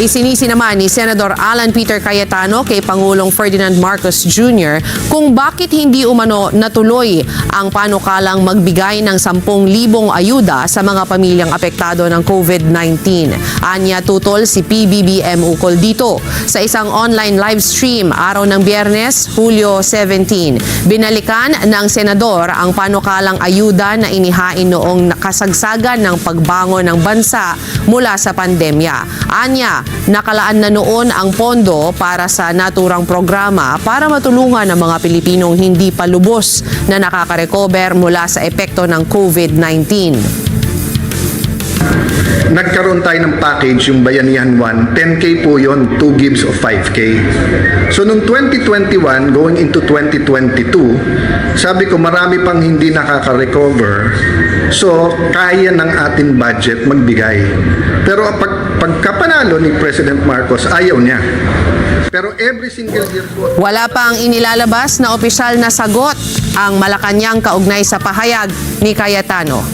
Isinisi naman ni Senador Alan Peter Cayetano kay Pangulong Ferdinand Marcos Jr. kung bakit hindi umano natuloy ang panukalang magbigay ng 10,000 ayuda sa mga pamilyang apektado ng COVID-19. Anya tutol si PBBM ukol dito sa isang online live stream araw ng Biyernes, Hulyo 17. Binalikan ng senador ang panukalang ayuda na inihain noong nakasagsagan ng pagbangon ng bansa mula sa pandemya. Anya, nakalaan na noon ang pondo para sa naturang programa para matulungan ang mga Pilipinong hindi pa lubos na nakaka-recover mula sa epekto ng COVID-19. Nagkaroon tayo ng package, yung Bayanihan 1, 10K po yun, 2 gives of 5K. So noong 2021, going into 2022, sabi ko marami pang hindi nakaka-recover, so kaya ng ating budget magbigay. Pero pagkapanalo ni President Marcos, ayaw niya. Pero every single year po... Wala pang inilalabas na opisyal na sagot ang Malacanang kaugnay sa pahayag ni Cayetano.